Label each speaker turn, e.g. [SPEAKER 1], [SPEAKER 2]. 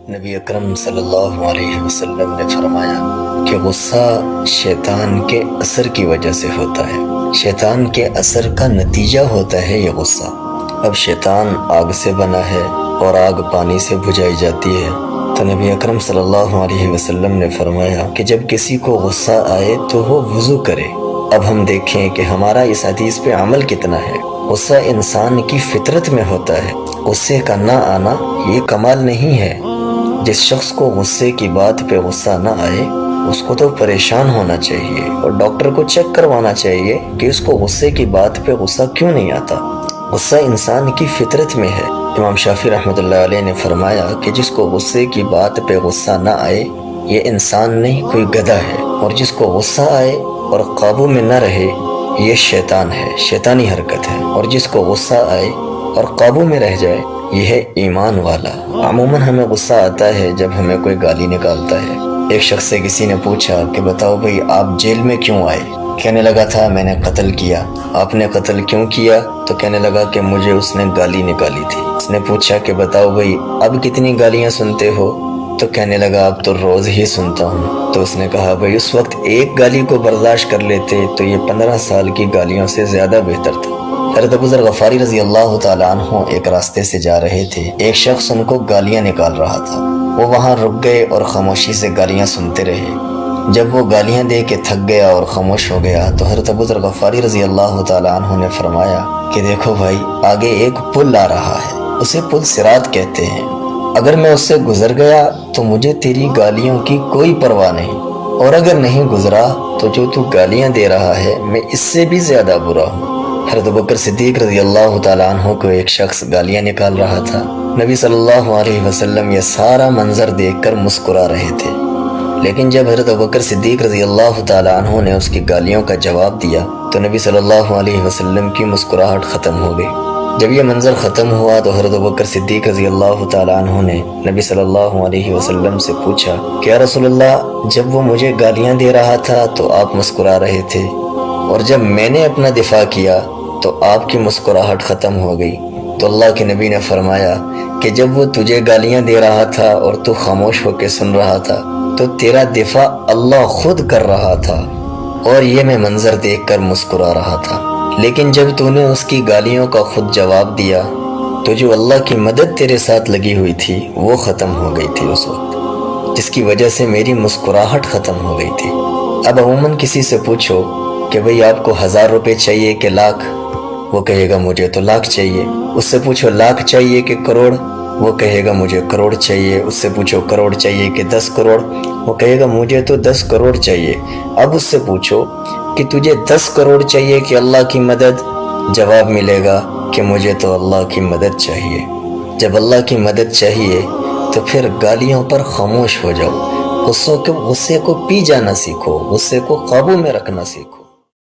[SPEAKER 1] نبی اکرم صلی اللہ علیہ وسلم نے فرمایا کہ غصہ شیطان کے اثر کی وجہ سے ہوتا ہے۔ شیطان کے اثر کا نتیجہ ہوتا ہے یہ غصہ۔ اب شیطان آگ سے بنا ہے اور آگ پانی سے بجھائی جاتی ہے، تو نبی اکرم صلی اللہ علیہ وسلم نے فرمایا کہ جب کسی کو غصہ آئے تو وہ وضو کرے۔ اب ہم دیکھیں کہ ہمارا اس حدیث پہ عمل کتنا ہے۔ غصہ انسان کی فطرت میں ہوتا ہے، غصے کا نہ آنا یہ کمال نہیں ہے۔ جس شخص کو غصے کی بات پہ غصہ نہ آئے اس کو تو پریشان ہونا چاہیے اور ڈاکٹر کو چیک کروانا چاہیے کہ اس کو غصے کی بات پہ غصہ کیوں نہیں آتا۔ غصہ انسان کی فطرت میں ہے۔ امام شافعی رحمۃ اللہ علیہ نے فرمایا کہ جس کو غصے کی بات پہ غصہ نہ آئے یہ انسان نہیں کوئی گدھا ہے، اور جس کو غصہ آئے اور قابو میں نہ رہے یہ شیطان ہے، شیطانی حرکت ہے، اور جس کو غصہ آئے اور قابو میں رہ جائے یہ ہے ایمان والا۔ عموماً ہمیں غصہ آتا ہے جب ہمیں کوئی گالی نکالتا ہے۔ ایک شخص سے کسی نے پوچھا کہ بتاؤ بھئی آپ جیل میں کیوں آئے؟ کہنے لگا تھا میں نے قتل کیا۔ آپ نے قتل کیوں کیا؟ تو کہنے لگا کہ مجھے اس نے گالی نکالی تھی۔ اس نے پوچھا کہ بتاؤ بھئی اب کتنی گالیاں سنتے ہو؟ تو کہنے لگا اب تو روز ہی سنتا ہوں۔ تو اس نے کہا بھئی اس وقت ایک گالی کو برداشت کر لیتے تو یہ 15 سال کی گالیوں سے زیادہ بہتر تھا۔ حضرت ابو ذر غفاری رضی اللہ تعالیٰ عنہ ایک راستے سے جا رہے تھے۔ ایک شخص ان کو گالیاں نکال رہا تھا۔ وہ وہاں رک گئے اور خاموشی سے گالیاں سنتے رہے۔ جب وہ گالیاں دے کے تھک گیا اور خاموش ہو گیا تو حضرت ابو ذر غفاری رضی اللہ تعالیٰ عنہ نے فرمایا کہ دیکھو بھائی آگے ایک پل آ رہا ہے، اسے پل صراط کہتے ہیں۔ اگر میں اس سے گزر گیا تو مجھے تیری گالیوں کی کوئی پرواہ نہیں، اور اگر نہیں گزرا تو جو تو گالیاں دے رہا ہے میں اس سے بھی زیادہ برا ہوں۔ حضرت ابوبکر صدیق رضی اللہ تعالیٰ عنہ کو ایک شخص گالیاں نکال رہا تھا۔ نبی صلی اللہ علیہ وسلم یہ سارا منظر دیکھ کر مسکرا رہے تھے، لیکن جب حضرت ابوبکر صدیق رضی اللہ تعالیٰ عنہ نے اس کی گالیوں کا جواب دیا تو نبی صلی اللہ علیہ وسلم کی مسکراہٹ ختم ہو گئی۔ جب یہ منظر ختم ہوا تو حضرت ابوبکر صدیق رضی اللہ تعالیٰ عنہ نے نبی صلی اللہ علیہ وسلم سے پوچھا کہ یا رسول اللہ جب وہ مجھے گالیاں دے رہا تھا تو آپ مسکرا رہے تھے، اور جب میں نے اپنا دفاع کیا تو آپ کی مسکراہٹ ختم ہو گئی۔ تو اللہ کے نبی نے فرمایا کہ جب وہ تجھے گالیاں دے رہا تھا اور تو خاموش ہو کے سن رہا تھا تو تیرا دفاع اللہ خود کر رہا تھا، اور یہ میں منظر دیکھ کر مسکرا رہا تھا۔ لیکن جب تو نے اس کی گالیوں کا خود جواب دیا تو جو اللہ کی مدد تیرے ساتھ لگی ہوئی تھی وہ ختم ہو گئی تھی اس وقت، جس کی وجہ سے میری مسکراہٹ ختم ہو گئی تھی۔ اب عموماً کسی سے پوچھو کہ بھئی آپ کو 1000 روپے چاہیے کہ لاکھ، وہ کہے گا مجھے تو لاکھ چاہیے۔ اس سے پوچھو لاکھ چاہیے کہ کروڑ، وہ کہے گا مجھے کروڑ چاہیے۔ اس سے پوچھو کروڑ چاہیے کہ 10 کروڑ، وہ کہے گا مجھے تو 10 کروڑ چاہیے۔ اب اس سے پوچھو کہ تجھے 10 کروڑ چاہیے کہ اللہ کی مدد، جواب ملے گا کہ مجھے تو اللہ کی مدد چاہیے۔ جب اللہ کی مدد چاہیے تو پھر گالیوں پر خاموش ہو جاؤ، غصے کو پی جانا سیکھو، غصے کو قابو میں رکھنا سیکھو۔